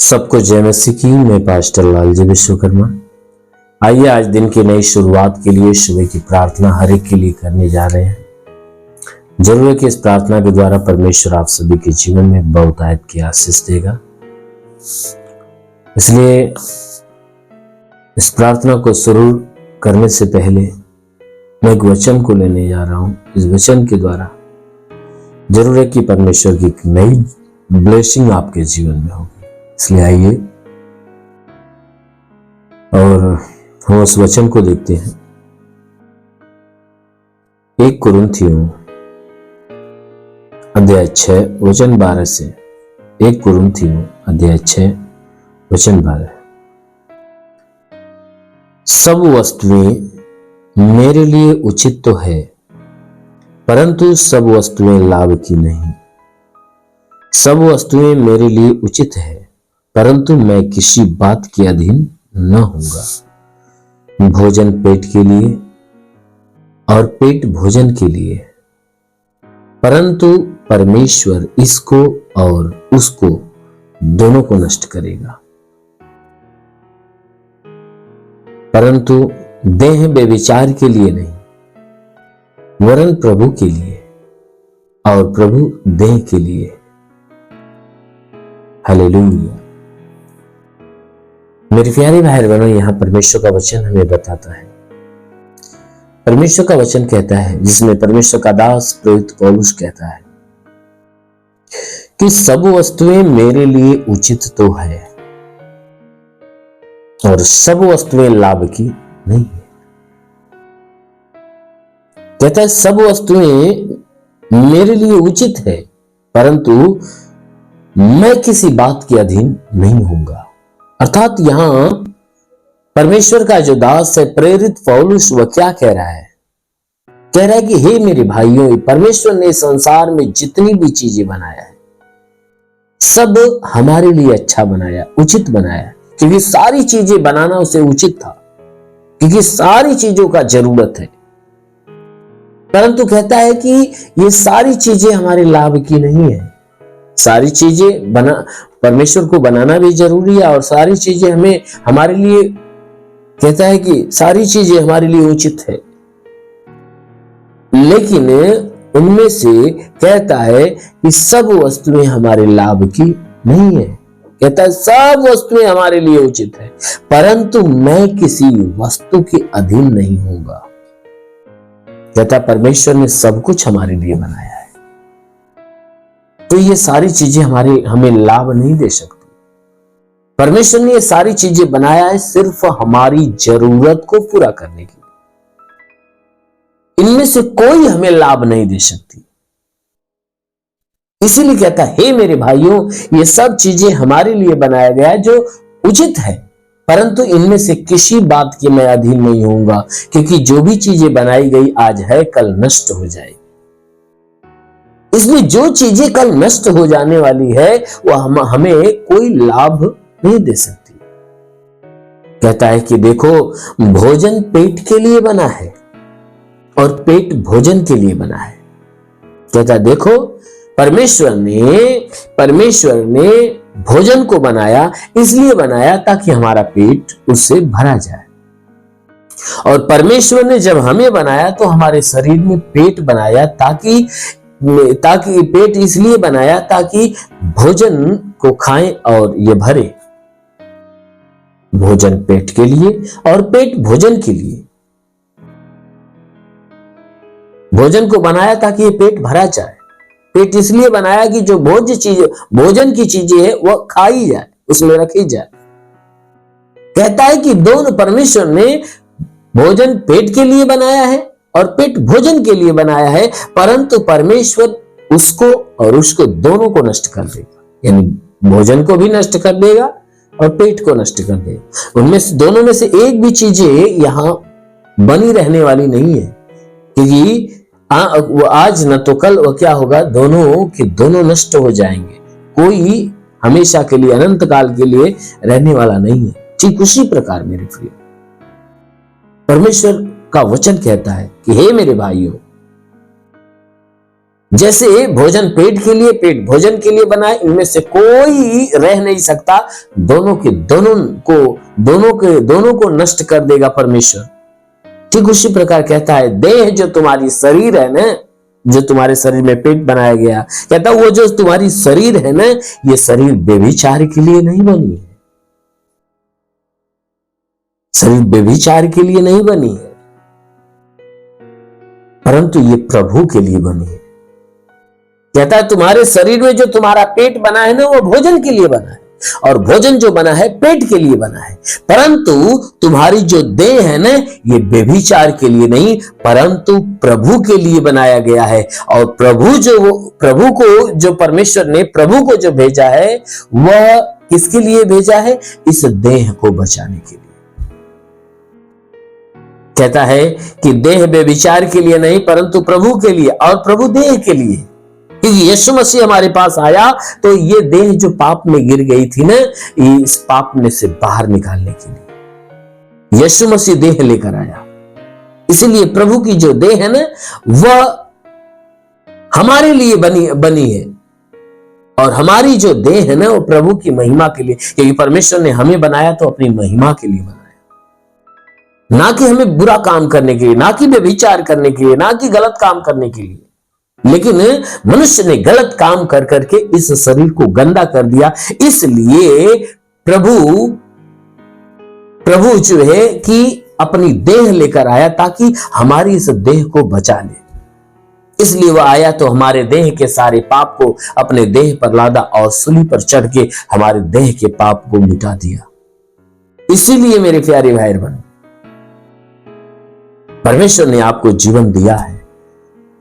सबको जय मसीह की। मैं पास्टर लालजी विश्वकर्मा। आइए आज दिन की नई शुरुआत के लिए सुबह की प्रार्थना हर एक के लिए करने जा रहे हैं। जरूर है कि इस प्रार्थना के द्वारा परमेश्वर आप सभी के जीवन में बहुतायत की आशीष देगा। इसलिए इस प्रार्थना को शुरू करने से पहले मैं एक वचन को लेने जा रहा हूं। इस वचन के द्वारा जरूर है कि परमेश्वर की एक नई ब्लेसिंग आपके जीवन में होगी। इसलिए आइए और हम उस वचन को देखते हैं। 1 कुरिन्थियों अध्याय 6 वचन 12 से। 1 कुरिन्थियों अध्याय 6 वचन 12। सब वस्तुएं मेरे लिए उचित तो है, परंतु सब वस्तुएं लाभ की नहीं। सब वस्तुएं मेरे लिए उचित है, परंतु मैं किसी बात के अधीन न होऊंगा। भोजन पेट के लिए और पेट भोजन के लिए, परंतु परमेश्वर इसको और उसको दोनों को नष्ट करेगा। परंतु देह व्यभिचार के लिए नहीं, वरन प्रभु के लिए, और प्रभु देह के लिए। हालेलुया। मेरे प्यारे भाई बहनों, यहां परमेश्वर का वचन हमें बताता है। परमेश्वर का वचन कहता है, जिसमें परमेश्वर का दास प्रेरित पौलुस कहता है कि सब वस्तुएं मेरे लिए उचित तो है और सब वस्तुएं लाभ की नहीं है। कहता है सब वस्तुएं मेरे लिए उचित है, परंतु मैं किसी बात के अधीन नहीं होऊंगा। अर्थात यहां परमेश्वर का जो दास है प्रेरित पौलुस, वह क्या कह रहा है? कह रहा है कि हे मेरे भाइयों, परमेश्वर ने संसार में जितनी भी चीजें बनाया है सब हमारे लिए अच्छा बनाया, उचित बनाया, क्योंकि सारी चीजें बनाना उसे उचित था, क्योंकि सारी चीजों का जरूरत है। परंतु कहता है कि ये सारी चीजें हमारे लाभ की नहीं है। सारी चीजें परमेश्वर को बनाना भी जरूरी है और सारी चीजें हमारे लिए, कहता है कि सारी चीजें हमारे लिए उचित है, लेकिन उनमें से कहता है कि सब वस्तुएं हमारे लाभ की नहीं है। कहता है सब वस्तुएं हमारे लिए उचित है, परंतु मैं किसी वस्तु के अधीन नहीं होऊंगा। कहता परमेश्वर ने सब कुछ हमारे लिए बनाया है, तो ये सारी चीजें हमें लाभ नहीं दे सकती। परमेश्वर ने ये सारी चीजें बनाया है सिर्फ हमारी जरूरत को पूरा करने के लिए। इनमें से कोई हमें लाभ नहीं दे सकती। इसीलिए कहता है, हे मेरे भाइयों, ये सब चीजें हमारे लिए बनाया गया है जो उचित है, परंतु इनमें से किसी बात की मैं अधीन नहीं होऊंगा, क्योंकि जो भी चीजें बनाई गई आज है कल नष्ट हो जाएगी। इसलिए जो चीजें कल नष्ट हो जाने वाली है वह हमें कोई लाभ नहीं दे सकती। कहता है कि देखो, भोजन पेट के लिए बना है और पेट भोजन के लिए बना है। कहता देखो, परमेश्वर ने भोजन को बनाया, इसलिए बनाया ताकि हमारा पेट उससे भरा जाए। और परमेश्वर ने जब हमें बनाया तो हमारे शरीर में पेट बनाया, ताकि पेट इसलिए बनाया ताकि भोजन को खाएं और ये भरे। भोजन पेट के लिए और पेट भोजन के लिए। भोजन को बनाया ताकि ये पेट भरा जाए। पेट इसलिए बनाया कि जो भोजन की चीजें है वह खाई जाए, उसमें रखी जाए। कहता है कि दोनों, परमेश्वर ने भोजन पेट के लिए बनाया है और पेट भोजन के लिए बनाया है, परंतु परमेश्वर उसको और उसको दोनों को नष्ट कर देगा। यानी भोजन को भी नष्ट कर देगा और पेट को नष्ट कर देगा। उनमें से दोनों में से एक भी चीजें यहां बनी रहने वाली नहीं है, क्योंकि वो आज न तो कल वो क्या होगा, दोनों के दोनों नष्ट हो जाएंगे। कोई हमेशा के लिए, अनंत काल के लिए रहने वाला नहीं है। ठीक उसी प्रकार मेरे प्रिय, परमेश्वर का वचन कहता है कि हे मेरे भाइयों, जैसे भोजन पेट के लिए, पेट भोजन के लिए बना है, इनमें से कोई रह नहीं सकता, दोनों को नष्ट कर देगा परमेश्वर। ठीक उसी प्रकार कहता है देह जो तुम्हारी शरीर है ना, जो तुम्हारे शरीर में पेट बनाया गया, कहता वो जो तुम्हारी शरीर है ना, ये शरीर व्यभिचार के लिए नहीं बनी है, शरीर व्यभिचार के लिए नहीं बनी है, परंतु ये प्रभु के लिए बनी है। कहता है तुम्हारे शरीर में जो तुम्हारा पेट बना है ना, वो भोजन के लिए बना है, और भोजन जो बना है पेट के लिए बना है, परंतु तुम्हारी जो देह है ना, ये व्यभिचार के लिए नहीं, परंतु प्रभु के लिए बनाया गया है। और प्रभु को जो परमेश्वर ने प्रभु को जो भेजा है, वह किसके लिए भेजा है? इस देह को बचाने के लिए। कहता है कि देह व्यभिचार के लिए नहीं, परंतु प्रभु के लिए, और प्रभु देह के लिए। क्योंकि यीशु मसीह हमारे पास आया तो ये देह जो पाप में गिर गई थी ना, इस पाप में से बाहर निकालने के लिए यीशु मसीह देह लेकर आया। इसीलिए प्रभु की जो देह है ना, वह हमारे लिए बनी है, और हमारी जो देह है ना, वो प्रभु की महिमा के लिए, क्योंकि परमेश्वर ने हमें बनाया तो अपनी महिमा के लिए बनाया, ना कि हमें बुरा काम करने के लिए, ना कि व्यभिचार करने के लिए, ना कि गलत काम करने के लिए। लेकिन मनुष्य ने गलत काम कर करके इस शरीर को गंदा कर दिया। इसलिए प्रभु जो है कि अपनी देह लेकर आया ताकि हमारी इस देह को बचा ले। इसलिए वह आया तो हमारे देह के सारे पाप को अपने देह पर लादा और सूली पर चढ़ के हमारे देह के पाप को मिटा दिया। इसीलिए मेरे प्यारे भाई बहन, परमेश्वर ने आपको जीवन दिया है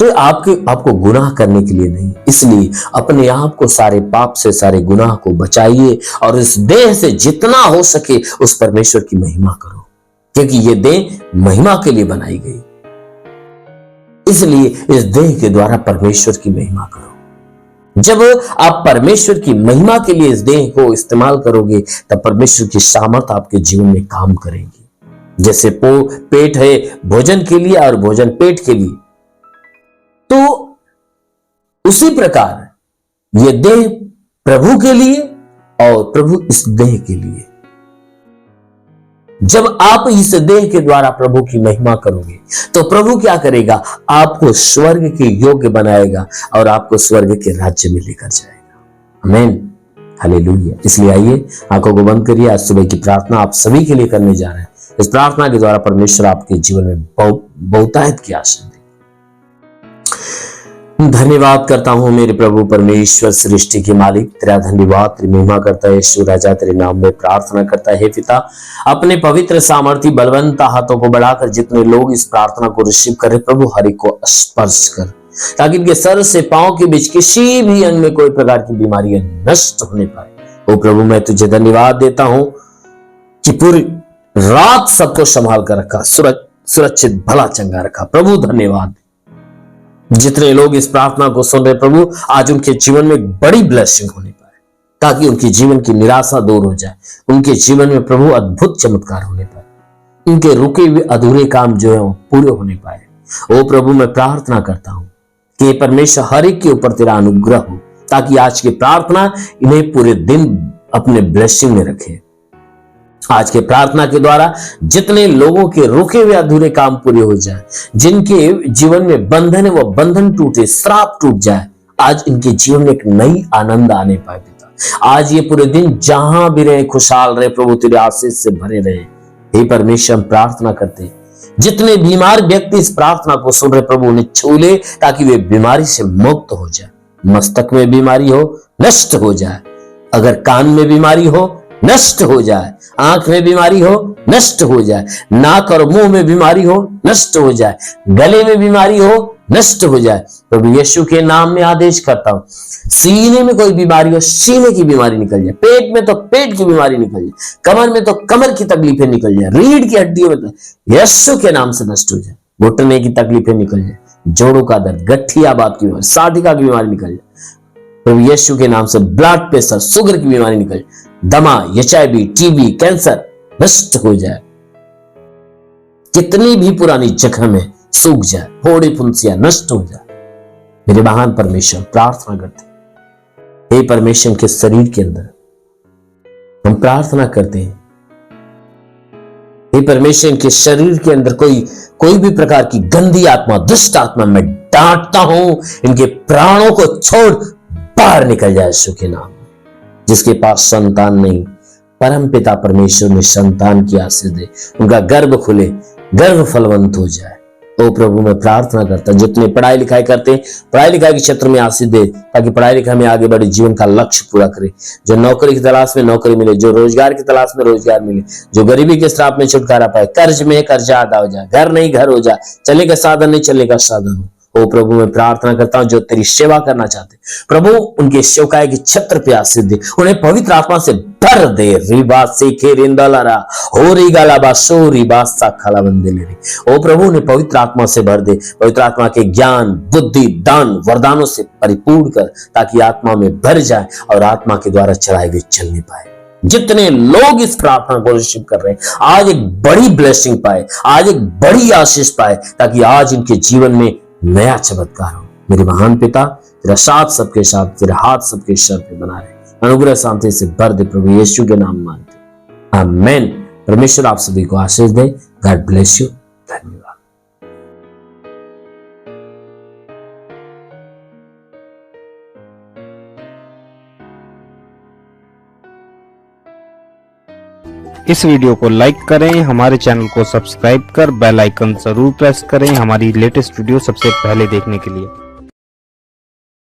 तो आपको गुनाह करने के लिए नहीं। इसलिए अपने आप को सारे पाप से, सारे गुनाह को बचाइए और इस देह से जितना हो सके उस परमेश्वर की महिमा करो, क्योंकि ये देह महिमा के लिए बनाई गई। इसलिए इस देह के द्वारा परमेश्वर की महिमा करो। जब आप परमेश्वर की महिमा के लिए इस देह को इस्तेमाल करोगे, तब परमेश्वर की सामर्थ आपके जीवन में काम करेगी। जैसे पेट है भोजन के लिए और भोजन पेट के लिए, तो उसी प्रकार ये देह प्रभु के लिए और प्रभु इस देह के लिए। जब आप इस देह के द्वारा प्रभु की महिमा करोगे तो प्रभु क्या करेगा? आपको स्वर्ग के योग्य बनाएगा और आपको स्वर्ग के राज्य में लेकर जाएगा। आमीन, हालेलुया। इसलिए आइए आंखों को बंद करिए। आज सुबह की प्रार्थना आप सभी के लिए करने जा रहे हैं। इस प्रार्थना के द्वारा परमेश्वर आपके जीवन में बहुतायत की आशीष दे। धन्यवाद करता हूं मेरे प्रभु परमेश्वर, सृष्टि के मालिक, तेरा धन्यवाद, तेरी महिमा करता है यीशु राजा, तेरे नाम में प्रार्थना करता है। पिता, अपने पवित्र सामर्थी बलवंत हाथों को बढ़ाकर जितने लोग इस प्रार्थना को रिसीव करें, प्रभु हर एक को स्पर्श कर, ताकि इनके सर से पांव के बीच किसी भी अंग में कोई प्रकार की बीमारियां नष्ट होने पाए। ओ प्रभु, मैं तुझे धन्यवाद देता हूं कि पूरी रात सबको संभाल कर रखा, सुरक्षित भला चंगा रखा। प्रभु धन्यवाद। जितने लोग इस प्रार्थना को सुन रहे प्रभु, आज उनके जीवन में एक बड़ी ब्लेसिंग होने पाए, ताकि उनके जीवन की निराशा दूर हो जाए, उनके जीवन में प्रभु अद्भुत चमत्कार होने पाए, उनके रुके हुए अधूरे काम जो है वो पूरे होने पाए। ओ प्रभु, मैं प्रार्थना करता हूं कि परमेश्वर हर एक के ऊपर तेरा अनुग्रह हो, ताकि आज की प्रार्थना इन्हें पूरे दिन अपने ब्लेसिंग में रखे। आज के प्रार्थना के द्वारा जितने लोगों के रुके हुए अधूरे काम पूरे हो जाए, जिनके जीवन में बंधन है वो बंधन टूटे, श्राप टूट जाए, आज इनके जीवन में एक नई आनंद आने पाए। पिता, आज ये पूरे दिन जहां भी रहे खुशहाल रहे प्रभु, तेरे आशीष से भरे रहे। हे परमेश्वर, हम प्रार्थना करते जितने बीमार व्यक्ति इस प्रार्थना को सुन रहे प्रभु, उन्हें छू ले, ताकि वे बीमारी से मुक्त हो जाए। मस्तक में बीमारी हो नष्ट हो जाए, अगर कान में बीमारी हो नष्ट हो जाए, आंख में बीमारी हो नष्ट हो जाए, नाक और मुंह में बीमारी हो नष्ट हो जाए, गले में बीमारी हो नष्ट हो जाए। प्रभु यीशु के नाम में आदेश करता हूं, सीने में कोई बीमारी हो, सीने की बीमारी निकल जाए, पेट में तो पेट की बीमारी निकल जाए, कमर में तो कमर की तकलीफें निकल जाए, रीढ़ की हड्डियों में तो यीशु के नाम से नष्ट हो जाए, घुटने की तकलीफें निकल जाए, जोड़ों का दर्द, गठियाबाद की बीमारी, साधिका की बीमारी निकल जाए। प्रभु यीशु के नाम से ब्लड प्रेशर, शुगर की बीमारी निकल जाए, दमा, HIV, TB, कैंसर नष्ट हो जाए, कितनी भी पुरानी जख्म है सूख जाए, फोड़े फुंसियां नष्ट हो जाए। मेरे महान परमेश्वर, प्रार्थना करते हैं, हे परमेश्वर के शरीर के अंदर हम प्रार्थना करते हैं, हे परमेश्वर के शरीर के अंदर कोई भी प्रकार की गंदी आत्मा, दुष्ट आत्मा मैं डांटता हूं, इनके प्राणों को छोड़ बाहर निकल जाए यीशु के नाम। जिसके पास संतान नहीं, परम पिता परमेश्वर में संतान की आशीष दे, उनका गर्भ खुले, गर्भ फलवंत हो जाए। ओ प्रभु मैं प्रार्थना करता हूं, जितने पढ़ाई लिखाई करते हैं पढ़ाई लिखाई के क्षेत्र में आशीष दे, ताकि पढ़ाई लिखाई में आगे बढ़े, जीवन का लक्ष्य पूरा करे। जो नौकरी की तलाश में नौकरी मिले, जो रोजगार की तलाश में रोजगार मिले, जो गरीबी के श्राप में छुटकारा पाए, कर्ज में कर्जा अदा हो जाए, घर नहीं घर हो जाए, चलने का साधन नहीं चलने का साधन हो। ओ प्रभु मैं प्रार्थना करता हूं, जो तेरी सेवा करना चाहते प्रभु उनके सेवकाई के छत्र पे आशीष दे, उन्हें पवित्र आत्मा से भर दे। रिबा से के रिंदलारा हो री गालाबा सो रिबा सा खाला बंदेले रे। ओ प्रभु उन्हें पवित्र आत्मा से भर दे, पवित्र आत्मा के ज्ञान, बुद्धि, दान, वरदानों से परिपूर्ण कर, ताकि आत्मा में भर जाए और आत्मा के द्वारा चलाए हुए चलने पाए। जितने लोग इस प्रार्थना को रिसीव कर रहे हैं, आज एक बड़ी ब्लेसिंग पाए, आज एक बड़ी आशीष पाए, ताकि आज इनके जीवन में नया चमत्कार हो। मेरे महान पिता, तेरा साथ सबके साथ, तेरा हाथ सबके सर पे बना रहे, अनुग्रह शांति से भर दे प्रभु यीशु के नाम मांगते, आमेन। परमेश्वर आप सभी को आशीष दे। God bless you. धन्यवाद। इस वीडियो को लाइक करें, हमारे चैनल को सब्सक्राइब कर बेल आइकन जरूर प्रेस करें हमारी लेटेस्ट वीडियो सबसे पहले देखने के लिए।